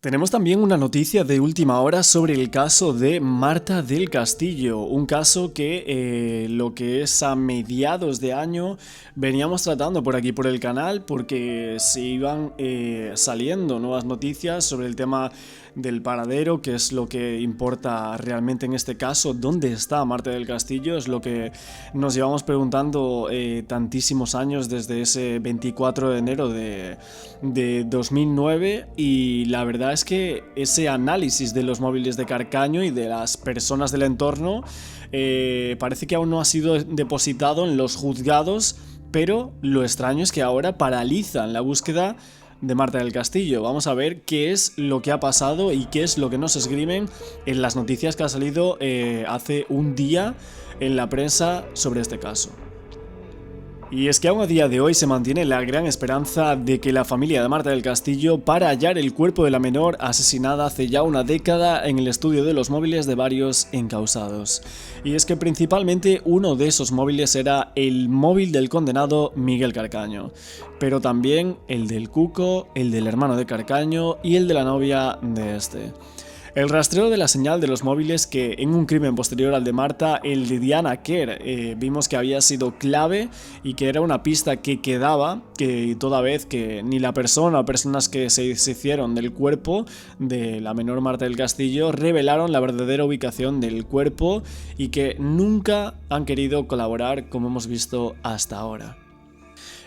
Tenemos también una noticia de última hora sobre el caso de Marta del Castillo, un caso que lo que es a mediados de año veníamos tratando por aquí por el canal porque se iban saliendo nuevas noticias sobre el tema del paradero, que es lo que importa realmente en este caso. ¿Dónde está Marta del Castillo? Es lo que nos llevamos preguntando tantísimos años desde ese 24 de enero de 2009, y la verdad es que ese análisis de los móviles de Carcaño y de las personas del entorno parece que aún no ha sido depositado en los juzgados, pero lo extraño es que ahora paralizan la búsqueda de Marta del Castillo. Vamos a ver qué es lo que ha pasado y qué es lo que nos esgrimen en las noticias que ha salido hace un día en la prensa sobre este caso. Y es que aún a día de hoy se mantiene la gran esperanza de que la familia de Marta del Castillo para hallar el cuerpo de la menor asesinada hace ya una década en el estudio de los móviles de varios encausados. Y es que principalmente uno de esos móviles era el móvil del condenado Miguel Carcaño, pero también el del Cuco, el del hermano de Carcaño y el de la novia de este. El rastreo de la señal de los móviles, que en un crimen posterior al de Marta, el de Diana Kerr, vimos que había sido clave y que era una pista que quedaba, que toda vez que ni la persona o personas que se hicieron del cuerpo de la menor Marta del Castillo revelaron la verdadera ubicación del cuerpo y que nunca han querido colaborar, como hemos visto hasta ahora.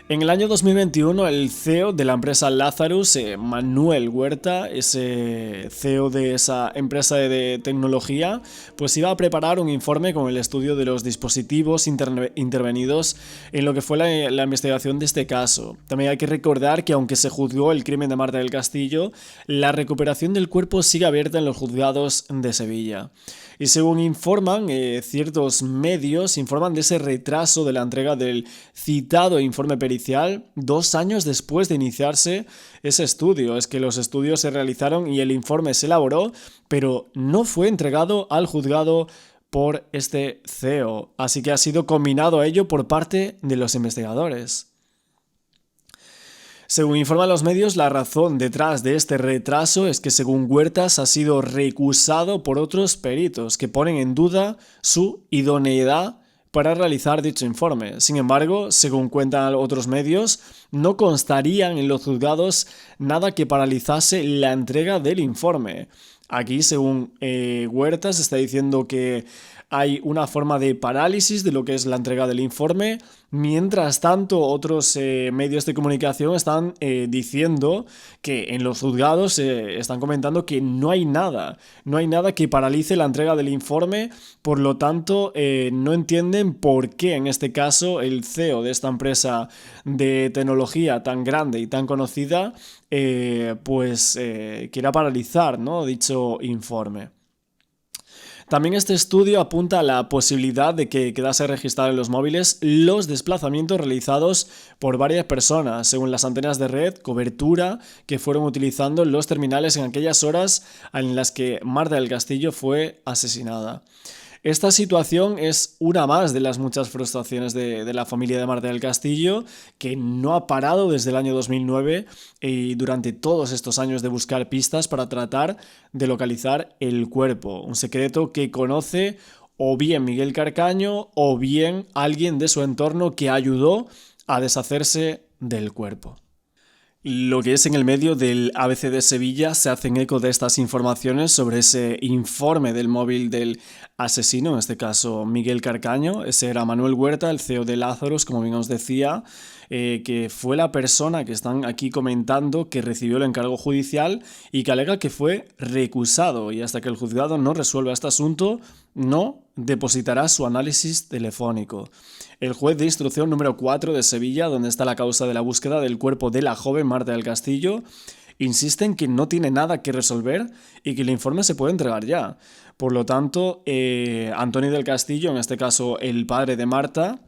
En el año 2021, el CEO de la empresa Lazarus, Manuel Huerta, ese CEO de esa empresa de tecnología, pues iba a preparar un informe con el estudio de los dispositivos intervenidos en lo que fue la investigación de este caso. También hay que recordar que aunque se juzgó el crimen de Marta del Castillo, la recuperación del cuerpo sigue abierta en los juzgados de Sevilla. Y según informan ciertos medios, informan de ese retraso de la entrega del citado informe pericial 2 años después de iniciarse ese estudio. Es que los estudios se realizaron y el informe se elaboró, pero no fue entregado al juzgado por este CEO. Así que ha sido combinado a ello por parte de los investigadores. Según informan los medios, la razón detrás de este retraso es que, según Huertas, ha sido recusado por otros peritos que ponen en duda su idoneidad para realizar dicho informe. Sin embargo, según cuentan otros medios, no constarían en los juzgados nada que paralizase la entrega del informe. Aquí, según Huertas, está diciendo que hay una forma de parálisis de lo que es la entrega del informe. Mientras tanto, otros medios de comunicación están diciendo que en los juzgados están comentando que no hay nada que paralice la entrega del informe. Por lo tanto, no entienden por qué en este caso el CEO de esta empresa de tecnología tan grande y tan conocida quiera paralizar, ¿no?, dicho informe. También este estudio apunta a la posibilidad de que quedase registrado en los móviles los desplazamientos realizados por varias personas, según las antenas de red, cobertura que fueron utilizando los terminales en aquellas horas en las que Marta del Castillo fue asesinada. Esta situación es una más de las muchas frustraciones de la familia de Marta del Castillo, que no ha parado desde el año 2009 y durante todos estos años de buscar pistas para tratar de localizar el cuerpo. Un secreto que conoce o bien Miguel Carcaño o bien alguien de su entorno que ayudó a deshacerse del cuerpo. Lo que es en el medio del ABC de Sevilla se hacen eco de estas informaciones sobre ese informe del móvil del asesino, en este caso Miguel Carcaño. Ese era Manuel Huerta, el CEO de Lazarus, como bien os decía, que fue la persona que están aquí comentando que recibió el encargo judicial y que alega que fue recusado, y hasta que el juzgado no resuelva este asunto no depositará su análisis telefónico. El juez de instrucción número 4 de Sevilla, donde está la causa de la búsqueda del cuerpo de la joven Marta del Castillo, insiste en que no tiene nada que resolver y que el informe se puede entregar ya. Por lo tanto, Antonio del Castillo, en este caso el padre de Marta,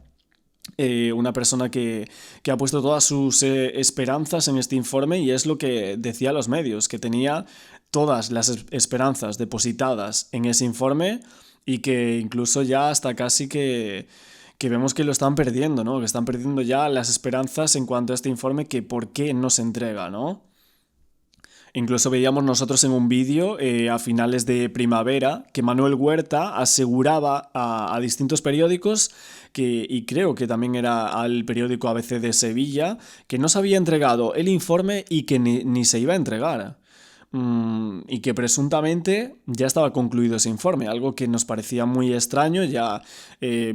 una persona que ha puesto todas sus esperanzas en este informe, y es lo que decía a los medios, que tenía todas las esperanzas depositadas en ese informe y que incluso ya hasta casi que vemos que lo están perdiendo, ¿no? Que están perdiendo ya las esperanzas en cuanto a este informe, que por qué no se entrega, ¿no? Incluso veíamos nosotros en un vídeo a finales de primavera que Manuel Huerta aseguraba a distintos periódicos y creo que también era al periódico ABC de Sevilla, que no se había entregado el informe y que ni se iba a entregar. Y que presuntamente ya estaba concluido ese informe, algo que nos parecía muy extraño, ya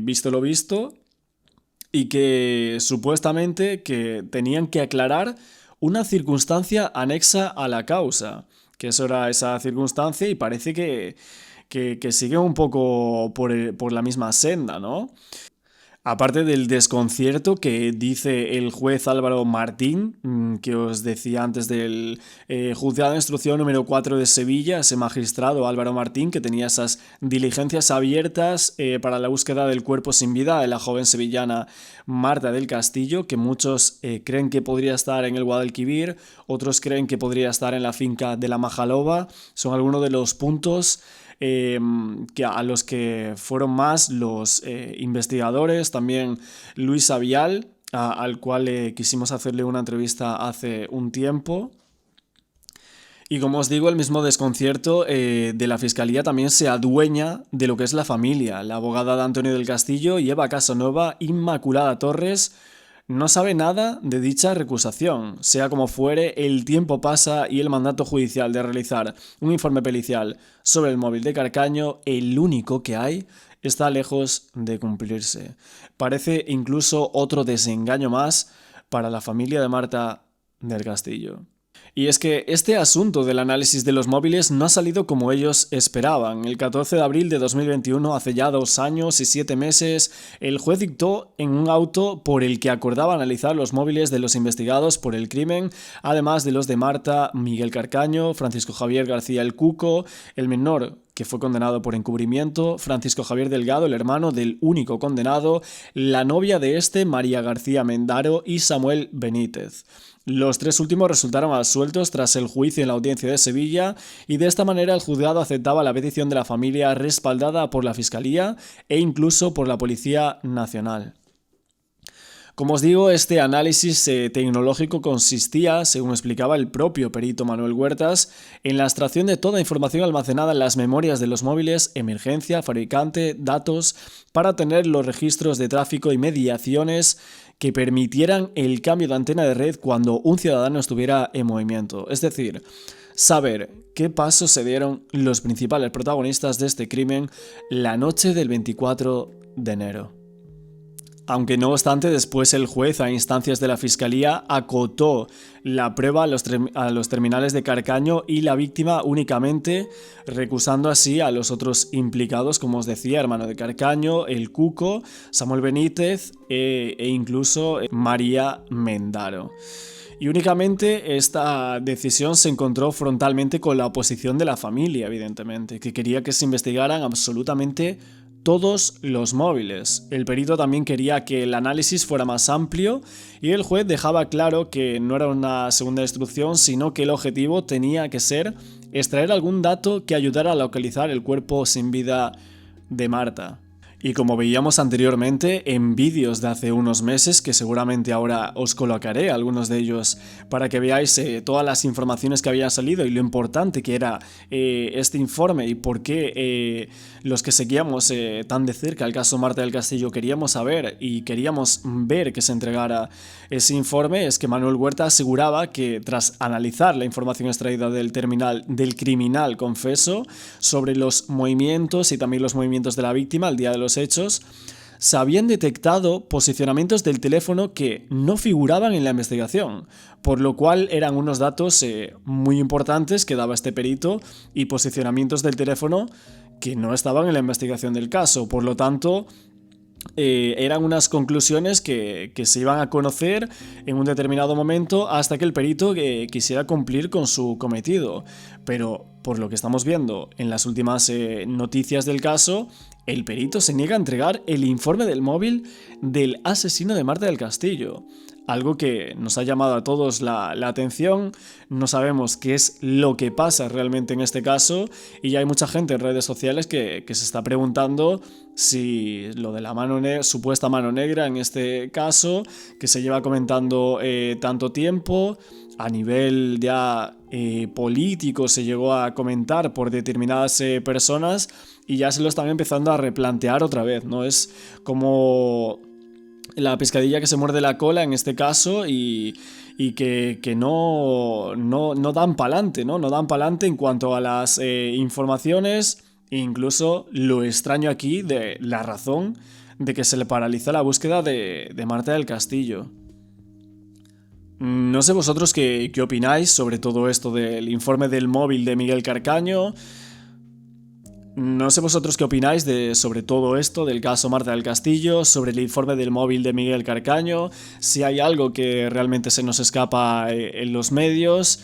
visto lo visto, y que supuestamente que tenían que aclarar una circunstancia anexa a la causa, que eso era esa circunstancia y parece que sigue un poco por la misma senda, ¿no? Aparte del desconcierto que dice el juez Álvaro Martín, que os decía antes del juzgado de instrucción número 4 de Sevilla, ese magistrado Álvaro Martín, que tenía esas diligencias abiertas para la búsqueda del cuerpo sin vida de la joven sevillana Marta del Castillo, que muchos creen que podría estar en el Guadalquivir, otros creen que podría estar en la finca de la Majaloba. Son algunos de los puntos que a los que fueron más los investigadores, también Luis Avial, al cual quisimos hacerle una entrevista hace un tiempo. Y como os digo, el mismo desconcierto de la Fiscalía también se adueña de lo que es la familia. La abogada de Antonio del Castillo y Eva Casanova, Inmaculada Torres, no sabe nada de dicha recusación. Sea como fuere, el tiempo pasa y el mandato judicial de realizar un informe pericial sobre el móvil de Carcaño, el único que hay, está lejos de cumplirse. Parece incluso otro desengaño más para la familia de Marta del Castillo. Y es que este asunto del análisis de los móviles no ha salido como ellos esperaban. El 14 de abril de 2021, hace ya 2 años y 7 meses, el juez dictó en un auto por el que acordaba analizar los móviles de los investigados por el crimen, además de los de Marta, Miguel Carcaño, Francisco Javier García el Cuco, el menor que fue condenado por encubrimiento, Francisco Javier Delgado, el hermano del único condenado, la novia de este, María García Mendaro, y Samuel Benítez. Los 3 últimos resultaron absueltos tras el juicio en la audiencia de Sevilla y de esta manera el juzgado aceptaba la petición de la familia respaldada por la Fiscalía e incluso por la Policía Nacional. Como os digo, este análisis tecnológico consistía, según explicaba el propio perito Manuel Huertas, en la extracción de toda información almacenada en las memorias de los móviles, emergencia, fabricante, datos, para tener los registros de tráfico y mediaciones que permitieran el cambio de antena de red cuando un ciudadano estuviera en movimiento. Es decir, saber qué pasos se dieron los principales protagonistas de este crimen la noche del 24 de enero. Aunque no obstante, después el juez, a instancias de la Fiscalía, acotó la prueba a los terminales de Carcaño y la víctima únicamente, recusando así a los otros implicados, como os decía, hermano de Carcaño, el Cuco, Samuel Benítez e incluso María Mendaro. Y únicamente esta decisión se encontró frontalmente con la oposición de la familia, evidentemente, que quería que se investigaran absolutamente todos los móviles. El perito también quería que el análisis fuera más amplio y el juez dejaba claro que no era una segunda instrucción, sino que el objetivo tenía que ser extraer algún dato que ayudara a localizar el cuerpo sin vida de Marta. Y como veíamos anteriormente en vídeos de hace unos meses, que seguramente ahora os colocaré algunos de ellos para que veáis todas las informaciones que habían salido y lo importante que era este informe y por qué los que seguíamos tan de cerca el caso Marta del Castillo queríamos saber y queríamos ver que se entregara ese informe, es que Manuel Huerta aseguraba que tras analizar la información extraída del criminal confeso sobre los movimientos y también los movimientos de la víctima al día de los hechos, se habían detectado posicionamientos del teléfono que no figuraban en la investigación, por lo cual eran unos datos muy importantes que daba este perito y posicionamientos del teléfono que no estaban en la investigación del caso. Por lo tanto, eran unas conclusiones que se iban a conocer en un determinado momento hasta que el perito quisiera cumplir con su cometido. Pero por lo que estamos viendo en las últimas noticias del caso, el perito se niega a entregar el informe del móvil del asesino de Marta del Castillo. Algo que nos ha llamado a todos la atención, no sabemos qué es lo que pasa realmente en este caso y ya hay mucha gente en redes sociales que se está preguntando si lo de la supuesta mano negra en este caso, que se lleva comentando tanto tiempo, a nivel ya político se llegó a comentar por determinadas personas y ya se lo están empezando a replantear otra vez, ¿no? Es como la pescadilla que se muerde la cola en este caso y que no dan pa'lante, ¿no? No dan pa'lante en cuanto a las informaciones e incluso lo extraño aquí de la razón de que se le paraliza la búsqueda de Marta del Castillo. No sé vosotros qué opináis sobre todo esto del informe del móvil de Miguel Carcaño. No sé vosotros qué opináis sobre todo esto del caso Marta del Castillo, sobre el informe del móvil de Miguel Carcaño, si hay algo que realmente se nos escapa en los medios,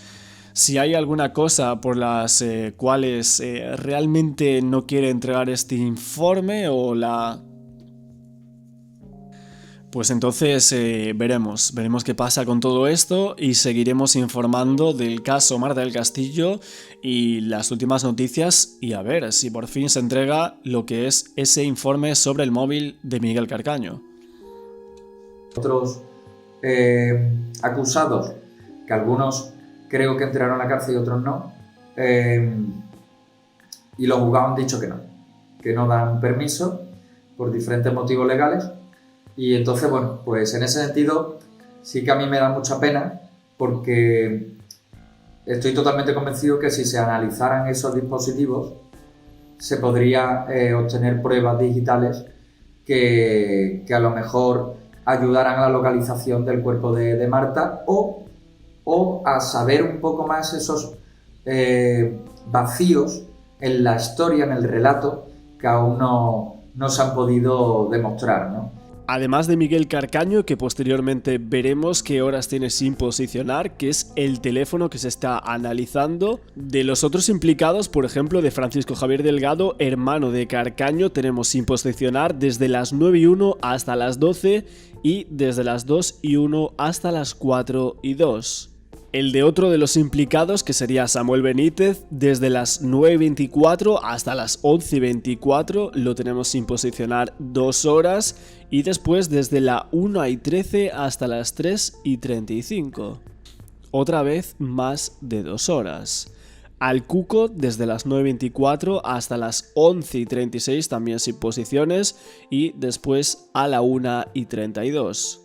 si hay alguna cosa por las cuales realmente no quiere entregar este informe o la... Pues entonces veremos qué pasa con todo esto y seguiremos informando del caso Marta del Castillo y las últimas noticias y a ver si por fin se entrega lo que es ese informe sobre el móvil de Miguel Carcaño. Otros acusados, que algunos creo que entraron a la cárcel y otros no, y los juzgados han dicho que no dan permiso por diferentes motivos legales. Y entonces, bueno, pues en ese sentido sí que a mí me da mucha pena porque estoy totalmente convencido que si se analizaran esos dispositivos se podría obtener pruebas digitales que a lo mejor ayudaran a la localización del cuerpo de Marta o a saber un poco más esos vacíos en la historia, en el relato, que aún no se han podido demostrar, ¿no? Además de Miguel Carcaño, que posteriormente veremos qué horas tiene sin posicionar, que es el teléfono que se está analizando. De los otros implicados, por ejemplo, de Francisco Javier Delgado, hermano de Carcaño, tenemos sin posicionar desde las 9:01 hasta las 12 y desde las 2:01 hasta las 4:02. El de otro de los implicados, que sería Samuel Benítez, desde las 9:24 hasta las 11:24 lo tenemos sin posicionar 2 horas y después desde la 1:13 hasta las 3:35. Otra vez más de 2 horas. Al Cuco desde las 9:24 hasta las 11:36 también sin posiciones y después a la 1:32.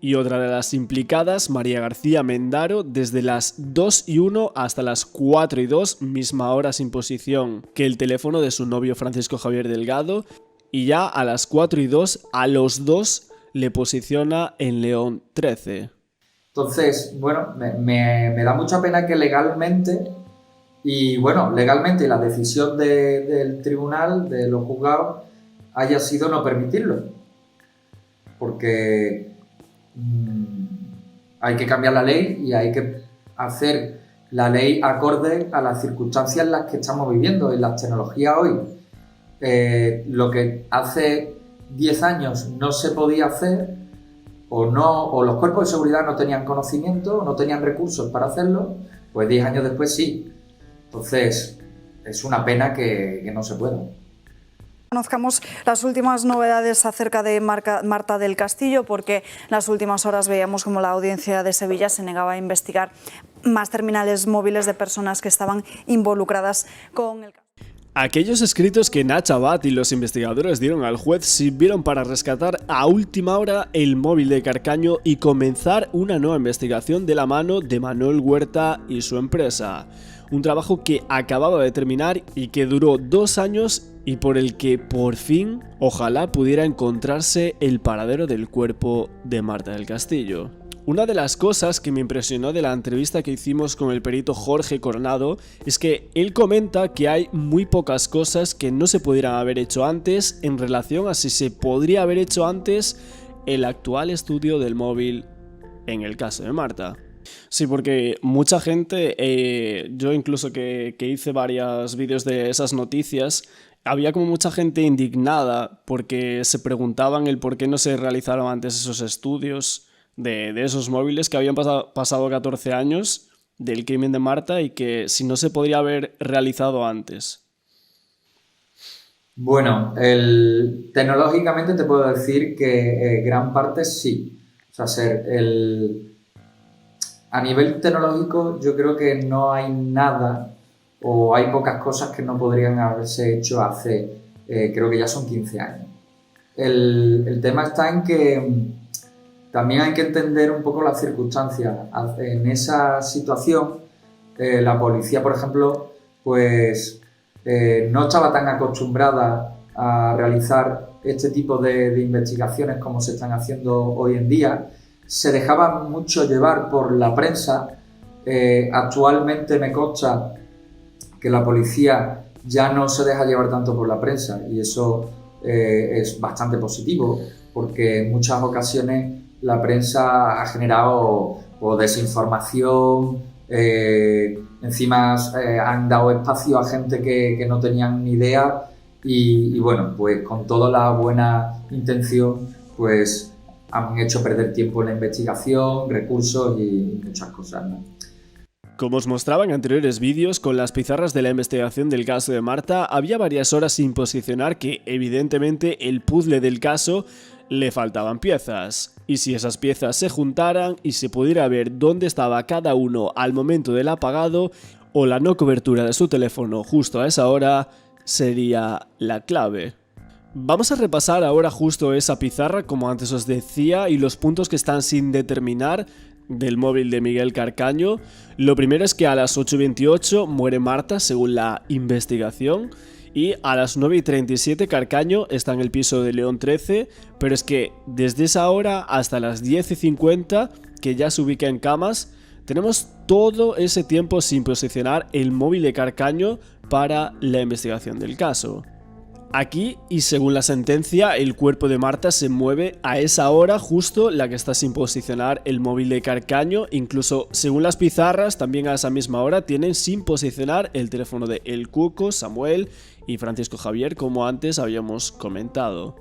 Y otra de las implicadas, María García Mendaro, desde las 2:01 hasta las 4:02, misma hora sin posición que el teléfono de su novio Francisco Javier Delgado, y ya a las 4:02 a los dos le posiciona en León 13. Entonces, bueno, me da mucha pena que legalmente la decisión del tribunal, de los juzgados, haya sido no permitirlo. Porque hay que cambiar la ley y hay que hacer la ley acorde a las circunstancias en las que estamos viviendo, en las tecnologías hoy. Lo que hace 10 años no se podía hacer o los cuerpos de seguridad no tenían conocimiento, no tenían recursos para hacerlo, pues 10 años después sí. Entonces, es una pena que no se pueda. Conozcamos las últimas novedades acerca de Marta del Castillo, porque en las últimas horas veíamos como la Audiencia de Sevilla se negaba a investigar más terminales móviles de personas que estaban involucradas con el caso. Aquellos escritos que Nacha Abad y los investigadores dieron al juez sirvieron para rescatar a última hora el móvil de Carcaño y comenzar una nueva investigación de la mano de Manuel Huerta y su empresa. Un trabajo que acababa de terminar y que duró 2 años y por el que por fin, ojalá pudiera encontrarse el paradero del cuerpo de Marta del Castillo. Una de las cosas que me impresionó de la entrevista que hicimos con el perito Jorge Coronado es que él comenta que hay muy pocas cosas que no se pudieran haber hecho antes en relación a si se podría haber hecho antes el actual estudio del móvil en el caso de Marta. Sí, porque mucha gente, yo incluso que hice varios vídeos de esas noticias, había como mucha gente indignada porque se preguntaban el por qué no se realizaron antes esos estudios de esos móviles que habían pasado 14 años del crimen de Marta y que si no se podría haber realizado antes. Bueno, tecnológicamente te puedo decir que gran parte sí. O sea, A nivel tecnológico, yo creo que no hay nada o hay pocas cosas que no podrían haberse hecho hace, creo que ya son 15 años. El tema está en que también hay que entender un poco las circunstancias. En esa situación, la policía, por ejemplo, pues no estaba tan acostumbrada a realizar este tipo de investigaciones como se están haciendo hoy en día. Se dejaba mucho llevar por la prensa. Actualmente me consta que la policía ya no se deja llevar tanto por la prensa y eso es bastante positivo porque en muchas ocasiones la prensa ha generado desinformación, encima han dado espacio a gente que no tenían ni idea y bueno, pues con toda la buena intención pues han hecho perder tiempo en la investigación, recursos y muchas cosas, ¿no? Como os mostraba en anteriores vídeos, con las pizarras de la investigación del caso de Marta, había varias horas sin posicionar que, evidentemente, el puzzle del caso le faltaban piezas. Y si esas piezas se juntaran y se pudiera ver dónde estaba cada uno al momento del apagado o la no cobertura de su teléfono justo a esa hora, sería la clave. Vamos a repasar ahora justo esa pizarra, como antes os decía, y los puntos que están sin determinar del móvil de Miguel Carcaño. Lo primero es que a las 8:28 muere Marta, según la investigación, y a las 9:37 Carcaño está en el piso de León 13, pero es que desde esa hora hasta las 10:50, que ya se ubica en camas, tenemos todo ese tiempo sin posicionar el móvil de Carcaño para la investigación del caso. Aquí, y según la sentencia, el cuerpo de Marta se mueve a esa hora justo la que está sin posicionar el móvil de Carcaño. Incluso, según las pizarras, también a esa misma hora tienen sin posicionar el teléfono de El Cuco, Samuel y Francisco Javier, como antes habíamos comentado.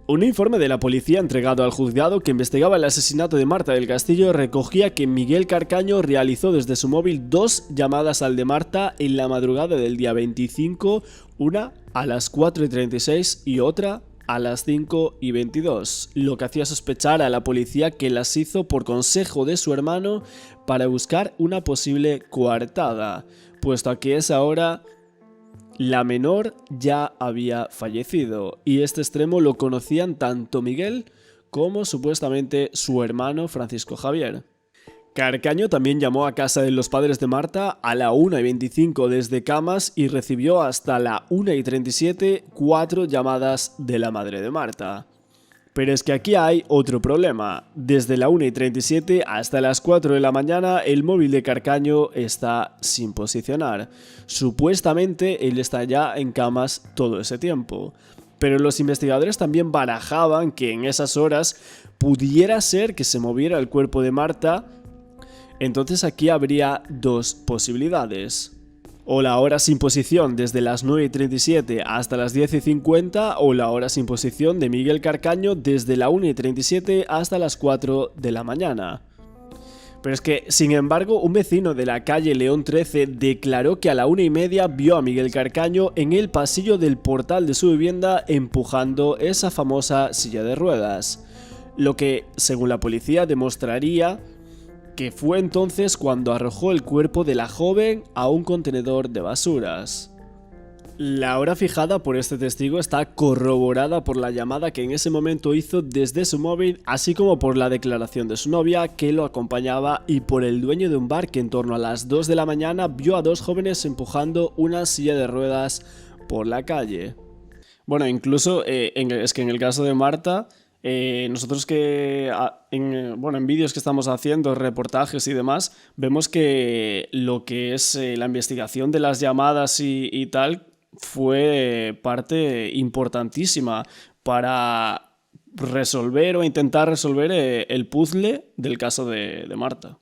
Un informe de la policía entregado al juzgado que investigaba el asesinato de Marta del Castillo recogía que Miguel Carcaño realizó desde su móvil 2 llamadas al de Marta en la madrugada del día 25, una a las 4:36 y otra a las 5:22, lo que hacía sospechar a la policía que las hizo por consejo de su hermano para buscar una posible coartada, puesto a que a esa hora la menor ya había fallecido, y este extremo lo conocían tanto Miguel como supuestamente su hermano Francisco Javier. Carcaño también llamó a casa de los padres de Marta a la 1:25 desde camas y recibió hasta la 1:37 4 llamadas de la madre de Marta. Pero es que aquí hay otro problema. Desde la 1:37 hasta las 4 de la mañana el móvil de Carcaño está sin posicionar. Supuestamente él está ya en camas todo ese tiempo. Pero los investigadores también barajaban que en esas horas pudiera ser que se moviera el cuerpo de Marta. Entonces aquí habría dos posibilidades. O la hora sin posición desde las 9:37 hasta las 10:50 o la hora sin posición de Miguel Carcaño desde la 1:37 hasta las 4 de la mañana. Pero es que, sin embargo, un vecino de la calle León 13 declaró que a la 1:30 vio a Miguel Carcaño en el pasillo del portal de su vivienda empujando esa famosa silla de ruedas, lo que, según la policía, demostraría que fue entonces cuando arrojó el cuerpo de la joven a un contenedor de basuras. La hora fijada por este testigo está corroborada por la llamada que en ese momento hizo desde su móvil, así como por la declaración de su novia que lo acompañaba y por el dueño de un bar que en torno a las 2 de la mañana vio a dos jóvenes empujando una silla de ruedas por la calle. Bueno, incluso es que en el caso de Marta, nosotros que en vídeos que estamos haciendo, reportajes y demás, vemos que lo que es la investigación de las llamadas y tal fue parte importantísima para resolver o intentar resolver el puzzle del caso de Marta.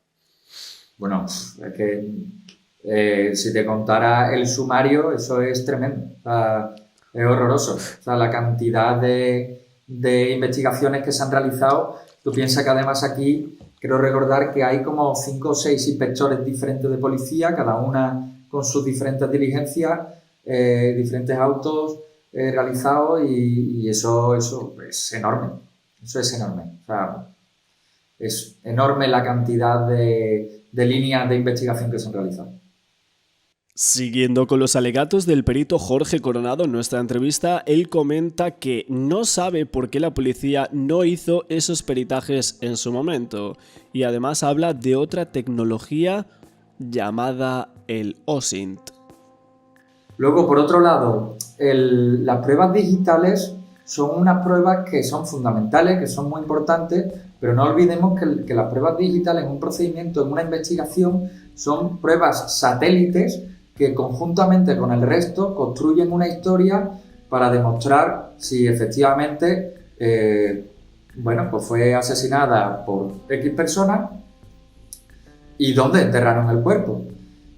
Bueno, es que si te contara el sumario, eso es tremendo, o sea, es horroroso. O sea, la cantidad de investigaciones que se han realizado. Tú piensas que además aquí, quiero recordar que hay como 5 o 6 inspectores diferentes de policía, cada una con sus diferentes diligencias, diferentes autos realizados y eso es enorme. Eso es enorme. O sea, es enorme la cantidad de de líneas de investigación que se han realizado. Siguiendo con los alegatos del perito Jorge Coronado en nuestra entrevista, él comenta que no sabe por qué la policía no hizo esos peritajes en su momento y además habla de otra tecnología llamada el OSINT. Luego, por otro lado, las pruebas digitales son unas pruebas que son fundamentales, que son muy importantes, pero no olvidemos que las pruebas digitales en un procedimiento, en una investigación, son pruebas satélites que conjuntamente con el resto construyen una historia para demostrar si efectivamente pues fue asesinada por X persona y dónde enterraron el cuerpo.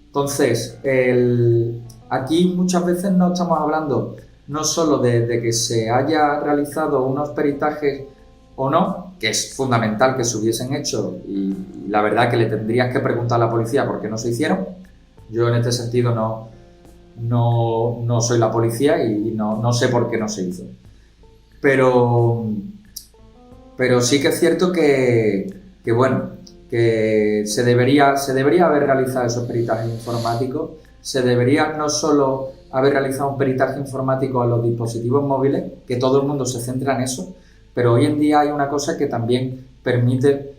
Entonces, aquí muchas veces no estamos hablando no solo de que se haya realizado unos peritajes o no, que es fundamental que se hubiesen hecho y la verdad que le tendrías que preguntar a la policía por qué no se hicieron. Yo en este sentido no soy la policía y no sé por qué no se hizo. Pero sí que es cierto que se debería haber realizado esos peritajes informáticos. Se debería no solo haber realizado un peritaje informático a los dispositivos móviles, que todo el mundo se centra en eso, pero hoy en día hay una cosa que también permite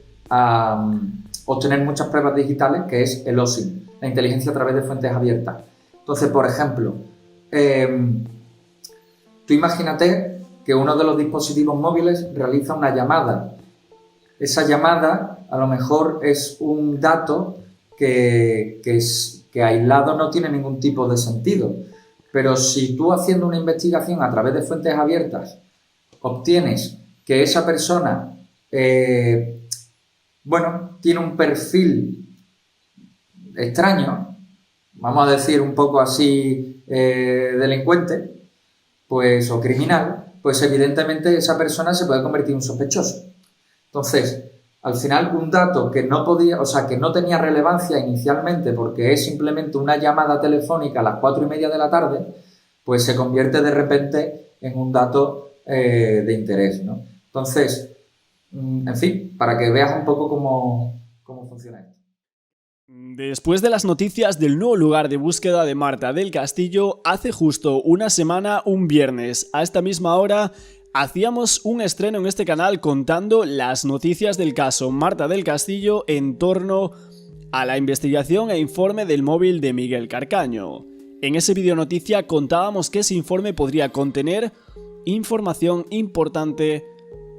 obtener muchas pruebas digitales, que es el OSINT, la inteligencia a través de fuentes abiertas. Entonces, por ejemplo, tú imagínate que uno de los dispositivos móviles realiza una llamada. Esa llamada a lo mejor es un dato que aislado no tiene ningún tipo de sentido, pero si tú haciendo una investigación a través de fuentes abiertas obtienes que esa persona tiene un perfil extraño, vamos a decir un poco así delincuente, pues, o criminal, pues evidentemente esa persona se puede convertir en un sospechoso. Entonces, al final un dato que no tenía relevancia inicialmente porque es simplemente una llamada telefónica a las 4:30 de la tarde, pues se convierte de repente en un dato de interés, ¿no? Entonces, en fin, para que veas un poco cómo funciona esto. Después de las noticias del nuevo lugar de búsqueda de Marta del Castillo, hace justo una semana, un viernes, a esta misma hora, hacíamos un estreno en este canal contando las noticias del caso Marta del Castillo en torno a la investigación e informe del móvil de Miguel Carcaño. En ese vídeo noticia contábamos que ese informe podría contener información importante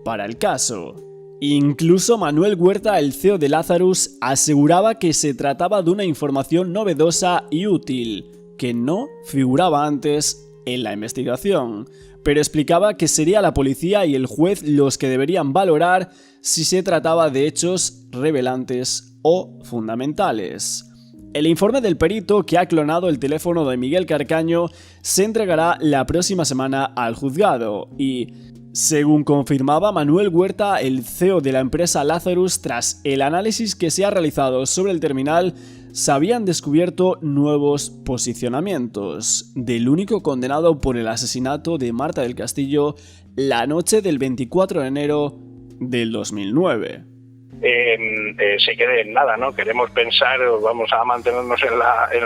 para el caso. Incluso Manuel Huerta, el CEO de Lazarus, aseguraba que se trataba de una información novedosa y útil, que no figuraba antes en la investigación, pero explicaba que sería la policía y el juez los que deberían valorar si se trataba de hechos revelantes o fundamentales. El informe del perito que ha clonado el teléfono de Miguel Carcaño se entregará la próxima semana al juzgado y, según confirmaba Manuel Huerta, el CEO de la empresa Lazarus, tras el análisis que se ha realizado sobre el terminal, se habían descubierto nuevos posicionamientos del único condenado por el asesinato de Marta del Castillo la noche del 24 de enero del 2009. Se quede en nada, ¿no? Queremos pensar, vamos a mantenernos en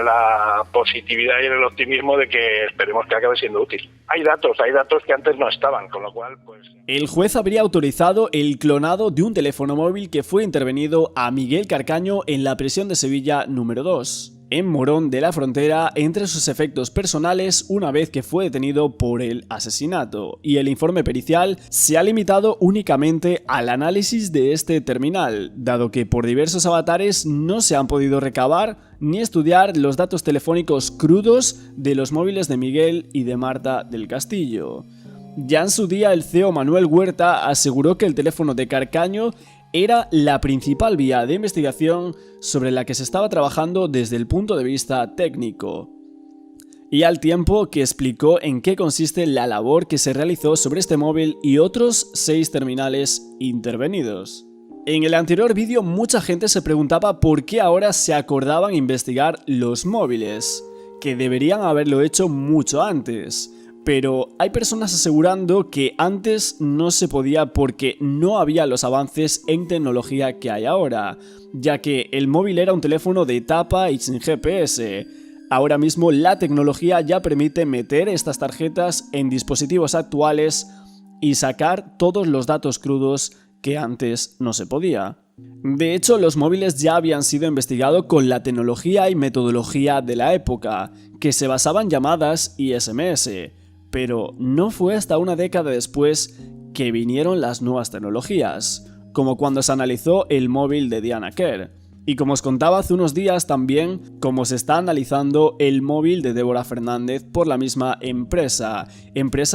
la positividad y en el optimismo de que esperemos que acabe siendo útil. Hay datos que antes no estaban, con lo cual, pues... El juez habría autorizado el clonado de un teléfono móvil que fue intervenido a Miguel Carcaño en la prisión de Sevilla número 2, en Morón de la Frontera, entre sus efectos personales una vez que fue detenido por el asesinato, y el informe pericial se ha limitado únicamente al análisis de este terminal, dado que por diversos avatares no se han podido recabar ni estudiar los datos telefónicos crudos de los móviles de Miguel y de Marta del Castillo. Ya en su día el CEO Manuel Huerta aseguró que el teléfono de Carcaño era la principal vía de investigación sobre la que se estaba trabajando desde el punto de vista técnico, y al tiempo que explicó en qué consiste la labor que se realizó sobre este móvil y otros 6 terminales intervenidos. En el anterior vídeo mucha gente se preguntaba por qué ahora se acordaban investigar los móviles, que deberían haberlo hecho mucho antes, Pero hay personas asegurando que antes no se podía porque no había los avances en tecnología que hay ahora, ya que el móvil era un teléfono de tapa y sin GPS. Ahora mismo la tecnología ya permite meter estas tarjetas en dispositivos actuales y sacar todos los datos crudos que antes no se podía. De hecho, los móviles ya habían sido investigados con la tecnología y metodología de la época, que se basaba en llamadas y SMS, pero no fue hasta una década después que vinieron las nuevas tecnologías, como cuando se analizó el móvil de Diana Kerr. Y como os contaba hace unos días también, como se está analizando el móvil de Débora Fernández por la misma empresa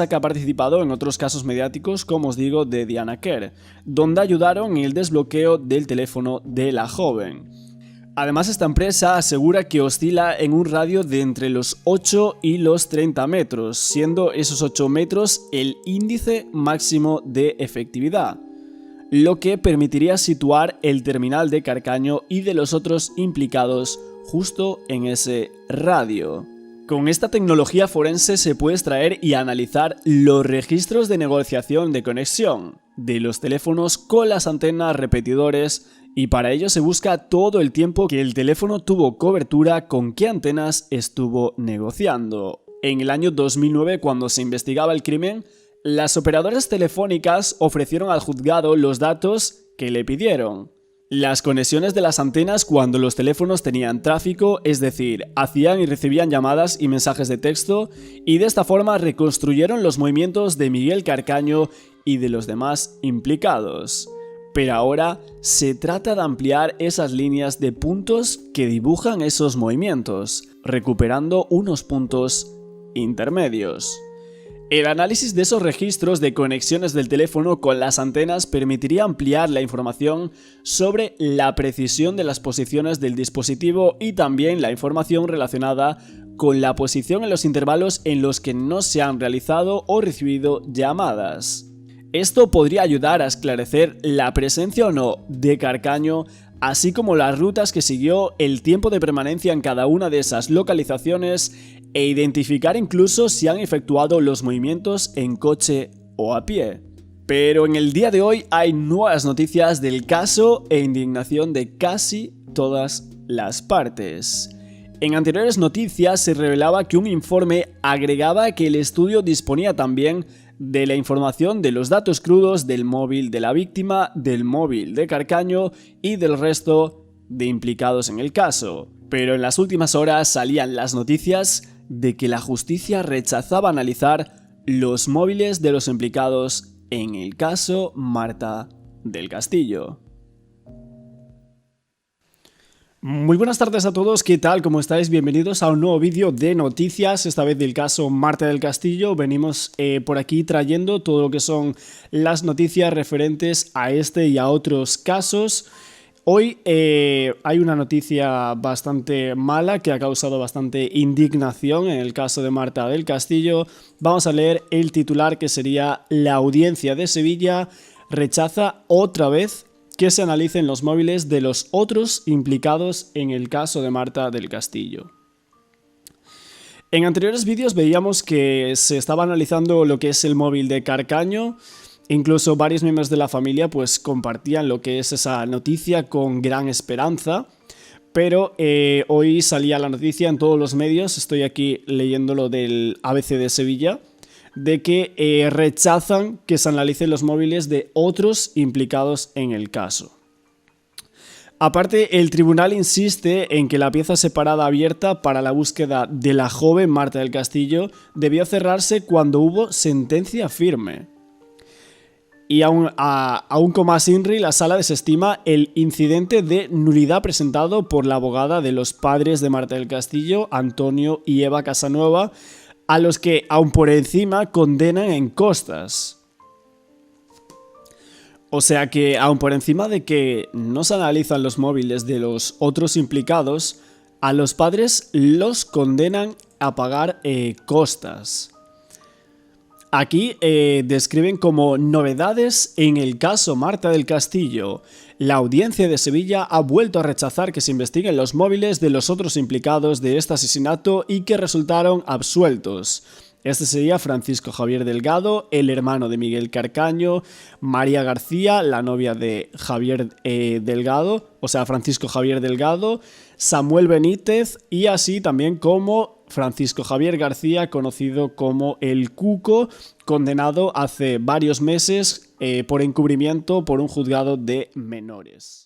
que ha participado en otros casos mediáticos, como os digo, de Diana Kerr, donde ayudaron en el desbloqueo del teléfono de la joven. Además, esta empresa asegura que oscila en un radio de entre los 8 y los 30 metros, siendo esos 8 metros el índice máximo de efectividad, lo que permitiría situar el terminal de Carcaño y de los otros implicados justo en ese radio. Con esta tecnología forense se puede extraer y analizar los registros de negociación de conexión de los teléfonos con las antenas repetidores, y para ello se busca todo el tiempo que el teléfono tuvo cobertura, con qué antenas estuvo negociando. En el año 2009, cuando se investigaba el crimen, las operadoras telefónicas ofrecieron al juzgado los datos que le pidieron. Las conexiones de las antenas cuando los teléfonos tenían tráfico, es decir, hacían y recibían llamadas y mensajes de texto, y de esta forma reconstruyeron los movimientos de Miguel Carcaño y de los demás implicados. Pero ahora se trata de ampliar esas líneas de puntos que dibujan esos movimientos, recuperando unos puntos intermedios. El análisis de esos registros de conexiones del teléfono con las antenas permitiría ampliar la información sobre la precisión de las posiciones del dispositivo y también la información relacionada con la posición en los intervalos en los que no se han realizado o recibido llamadas. Esto podría ayudar a esclarecer la presencia o no de Carcaño, así como las rutas que siguió, el tiempo de permanencia en cada una de esas localizaciones e identificar incluso si han efectuado los movimientos en coche o a pie. Pero en el día de hoy hay nuevas noticias del caso e indignación de casi todas las partes. En anteriores noticias se revelaba que un informe agregaba que el estudio disponía también de la información de los datos crudos del móvil de la víctima, del móvil de Carcaño y del resto de implicados en el caso. Pero en las últimas horas salían las noticias de que la justicia rechazaba analizar los móviles de los implicados en el caso Marta del Castillo. Muy buenas tardes a todos, ¿qué tal? ¿Cómo estáis? Bienvenidos a un nuevo vídeo de noticias, esta vez del caso Marta del Castillo. Venimos por aquí trayendo todo lo que son las noticias referentes a este y a otros casos. Hoy hay una noticia bastante mala que ha causado bastante indignación en el caso de Marta del Castillo. Vamos a leer el titular, que sería: la Audiencia de Sevilla rechaza otra vez que se analicen los móviles de los otros implicados en el caso de Marta del Castillo. En anteriores vídeos veíamos que se estaba analizando lo que es el móvil de Carcaño. Incluso varios miembros de la familia pues compartían lo que es esa noticia con gran esperanza, pero hoy salía la noticia en todos los medios, estoy aquí leyéndolo del ABC de Sevilla, de que rechazan que se analicen los móviles de otros implicados en el caso. Aparte, el tribunal insiste en que la pieza separada abierta para la búsqueda de la joven Marta del Castillo debió cerrarse cuando hubo sentencia firme. Y aún con más INRI, la sala desestima el incidente de nulidad presentado por la abogada de los padres de Marta del Castillo, Antonio y Eva Casanueva, a los que, aún por encima, condenan en costas. O sea que, aún por encima de que no se analizan los móviles de los otros implicados, a los padres los condenan a pagar costas. Aquí describen como novedades en el caso Marta del Castillo. La Audiencia de Sevilla ha vuelto a rechazar que se investiguen los móviles de los otros implicados de este asesinato y que resultaron absueltos. Este sería Francisco Javier Delgado, el hermano de Miguel Carcaño, María García, la novia de Javier Delgado, o sea, Francisco Javier Delgado, Samuel Benítez y así también como Francisco Javier García, conocido como el Cuco, condenado hace varios meses por encubrimiento por un juzgado de menores.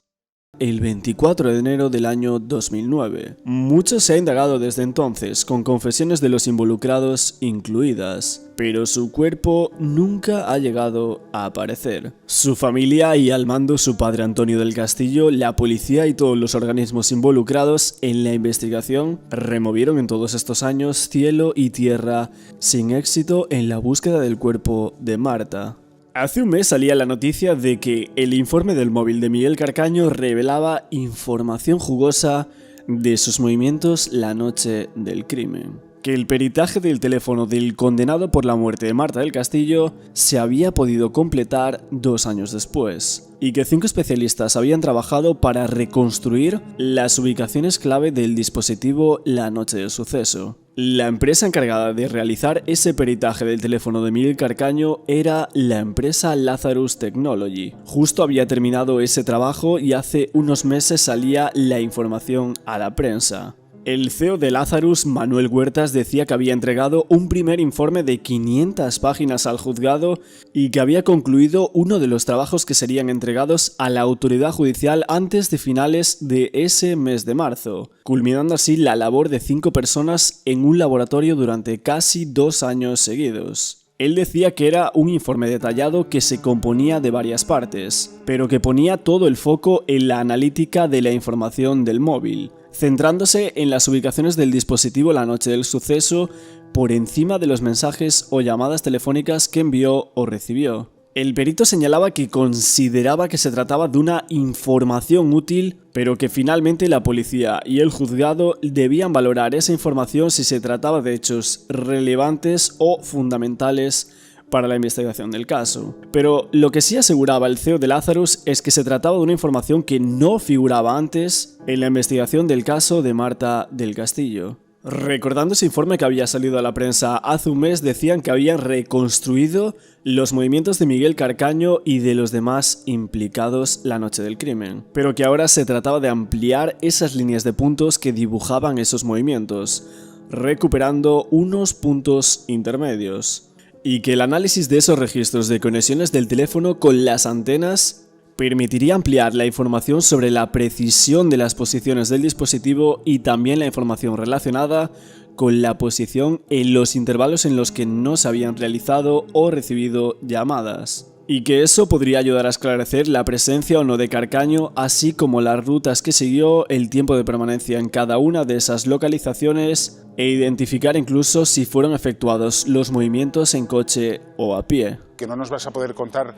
El 24 de enero del año 2009. Mucho se ha indagado desde entonces, con confesiones de los involucrados incluidas, pero su cuerpo nunca ha llegado a aparecer. Su familia y al mando su padre Antonio del Castillo, la policía y todos los organismos involucrados en la investigación removieron en todos estos años cielo y tierra sin éxito en la búsqueda del cuerpo de Marta. Hace un mes salía la noticia de que el informe del móvil de Miguel Carcaño revelaba información jugosa de sus movimientos la noche del crimen. Que el peritaje del teléfono del condenado por la muerte de Marta del Castillo se había podido completar 2 años después, y que 5 especialistas habían trabajado para reconstruir las ubicaciones clave del dispositivo la noche del suceso. La empresa encargada de realizar ese peritaje del teléfono de Miguel Carcaño era la empresa Lazarus Technology. Justo había terminado ese trabajo y hace unos meses salía la información a la prensa. El CEO de Lazarus, Manuel Huertas, decía que había entregado un primer informe de 500 páginas al juzgado y que había concluido uno de los trabajos que serían entregados a la autoridad judicial antes de finales de ese mes de marzo, culminando así la labor de 5 personas en un laboratorio durante casi 2 años seguidos. Él decía que era un informe detallado que se componía de varias partes, pero que ponía todo el foco en la analítica de la información del móvil, centrándose en las ubicaciones del dispositivo la noche del suceso por encima de los mensajes o llamadas telefónicas que envió o recibió. El perito señalaba que consideraba que se trataba de una información útil, pero que finalmente la policía y el juzgado debían valorar esa información si se trataba de hechos relevantes o fundamentales para la investigación del caso. Pero lo que sí aseguraba el CEO de Lazarus es que se trataba de una información que no figuraba antes en la investigación del caso de Marta del Castillo. Recordando ese informe que había salido a la prensa hace un mes, decían que habían reconstruido los movimientos de Miguel Carcaño y de los demás implicados la noche del crimen, pero que ahora se trataba de ampliar esas líneas de puntos que dibujaban esos movimientos, recuperando unos puntos intermedios, y que el análisis de esos registros de conexiones del teléfono con las antenas permitiría ampliar la información sobre la precisión de las posiciones del dispositivo y también la información relacionada con la posición en los intervalos en los que no se habían realizado o recibido llamadas. Y que eso podría ayudar a esclarecer la presencia o no de Carcaño, así como las rutas que siguió, el tiempo de permanencia en cada una de esas localizaciones e identificar incluso si fueron efectuados los movimientos en coche o a pie. Que no nos vas a poder contar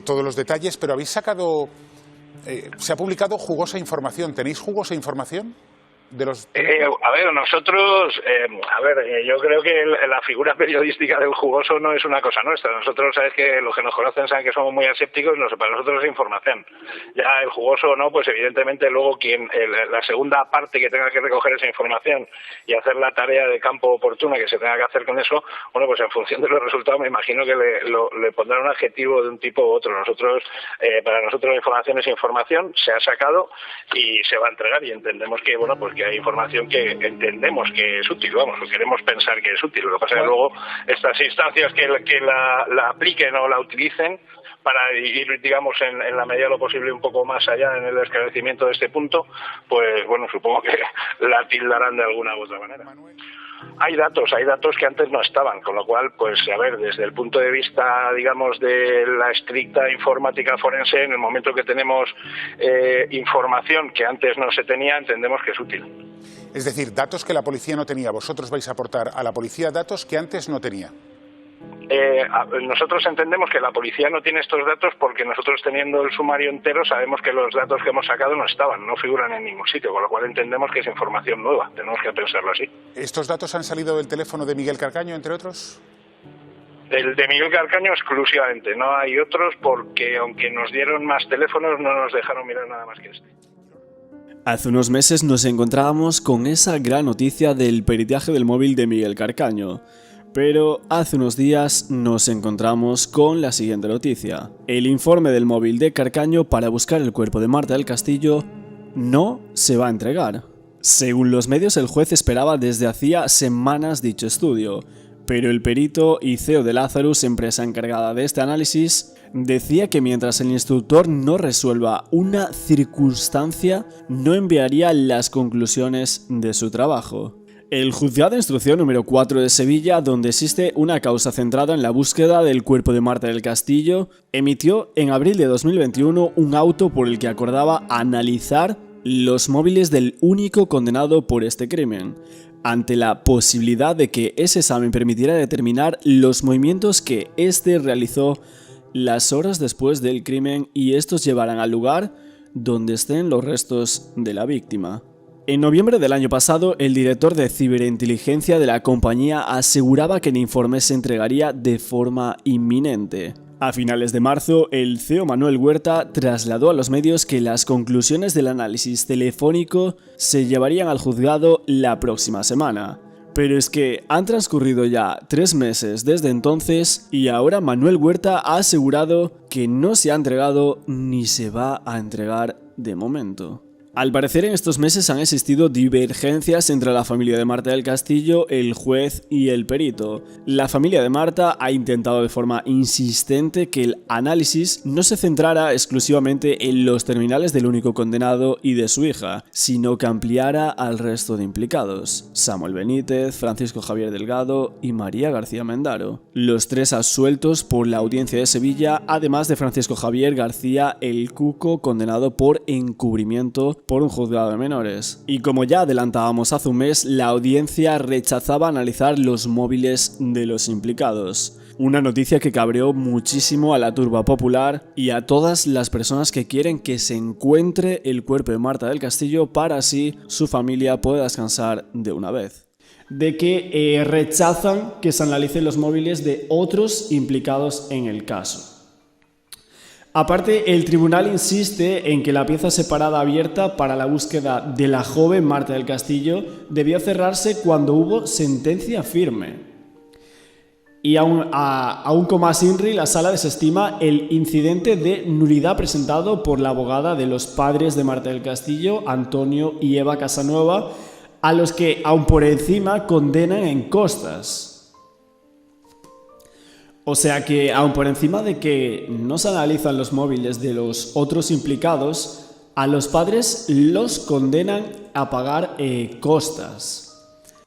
todos los detalles, pero habéis sacado, se ha publicado jugosa información. ¿Tenéis jugosa información? De los... A ver, nosotros, yo creo que la figura periodística del jugoso no es una cosa nuestra. Nosotros, sabes que los que nos conocen saben que somos muy asépticos, para nosotros es información. Ya el jugoso o no, pues evidentemente luego la segunda parte que tenga que recoger esa información y hacer la tarea de campo oportuna que se tenga que hacer con eso, bueno, pues en función de los resultados me imagino que le pondrán un adjetivo de un tipo u otro. Nosotros, para nosotros la información es información, se ha sacado y se va a entregar y entendemos que, bueno, pues que hay información que entendemos que es útil, vamos, o queremos pensar que es útil. Lo que pasa es que luego estas instancias que la apliquen o la utilicen para ir, digamos, en la medida de lo posible un poco más allá en el esclarecimiento de este punto, pues bueno, supongo que la tildarán de alguna u otra manera. Hay datos que antes no estaban, con lo cual, pues a ver, desde el punto de vista, digamos, de la estricta informática forense, en el momento que tenemos información que antes no se tenía, entendemos que es útil. Es decir, datos que la policía no tenía, vosotros vais a aportar a la policía datos que antes no tenía. Nosotros entendemos que la policía no tiene estos datos porque nosotros, teniendo el sumario entero, sabemos que los datos que hemos sacado no estaban, no figuran en ningún sitio, con lo cual entendemos que es información nueva, tenemos que pensarlo así. ¿Estos datos han salido del teléfono de Miguel Carcaño, entre otros? El de Miguel Carcaño exclusivamente, no hay otros porque aunque nos dieron más teléfonos no nos dejaron mirar nada más que este. Hace unos meses nos encontrábamos con esa gran noticia del peritaje del móvil de Miguel Carcaño. Pero hace unos días nos encontramos con la siguiente noticia. El informe del móvil de Carcaño para buscar el cuerpo de Marta del Castillo no se va a entregar. Según los medios, el juez esperaba desde hacía semanas dicho estudio, pero el perito y CEO de Lazarus, empresa encargada de este análisis, decía que mientras el instructor no resuelva una circunstancia, no enviaría las conclusiones de su trabajo. El Juzgado de Instrucción número 4 de Sevilla, donde existe una causa centrada en la búsqueda del cuerpo de Marta del Castillo, emitió en abril de 2021 un auto por el que acordaba analizar los móviles del único condenado por este crimen, ante la posibilidad de que ese examen permitiera determinar los movimientos que éste realizó las horas después del crimen y estos llevarán al lugar donde estén los restos de la víctima. En noviembre del año pasado, el director de ciberinteligencia de la compañía aseguraba que el informe se entregaría de forma inminente. A finales de marzo, el CEO Manuel Huerta trasladó a los medios que las conclusiones del análisis telefónico se llevarían al juzgado la próxima semana. Pero es que han transcurrido ya 3 meses desde entonces y ahora Manuel Huerta ha asegurado que no se ha entregado ni se va a entregar de momento. Al parecer en estos meses han existido divergencias entre la familia de Marta del Castillo, el juez y el perito. La familia de Marta ha intentado de forma insistente que el análisis no se centrara exclusivamente en los terminales del único condenado y de su hija, sino que ampliara al resto de implicados: Samuel Benítez, Francisco Javier Delgado y María García Mendaro, los 3 absueltos por la Audiencia de Sevilla, además de Francisco Javier García el Cuco, condenado por encubrimiento por un juzgado de menores. Y como ya adelantábamos hace un mes, la audiencia rechazaba analizar los móviles de los implicados. Una noticia que cabreó muchísimo a la turba popular y a todas las personas que quieren que se encuentre el cuerpo de Marta del Castillo para así su familia pueda descansar de una vez. De que rechazan que se analicen los móviles de otros implicados en el caso. Aparte, el tribunal insiste en que la pieza separada abierta para la búsqueda de la joven Marta del Castillo debió cerrarse cuando hubo sentencia firme. Y aún con más INRI, la sala desestima el incidente de nulidad presentado por la abogada de los padres de Marta del Castillo, Antonio y Eva Casanueva, a los que aún por encima condenan en costas. O sea que, aun por encima de que no se analizan los móviles de los otros implicados, a los padres los condenan a pagar costas.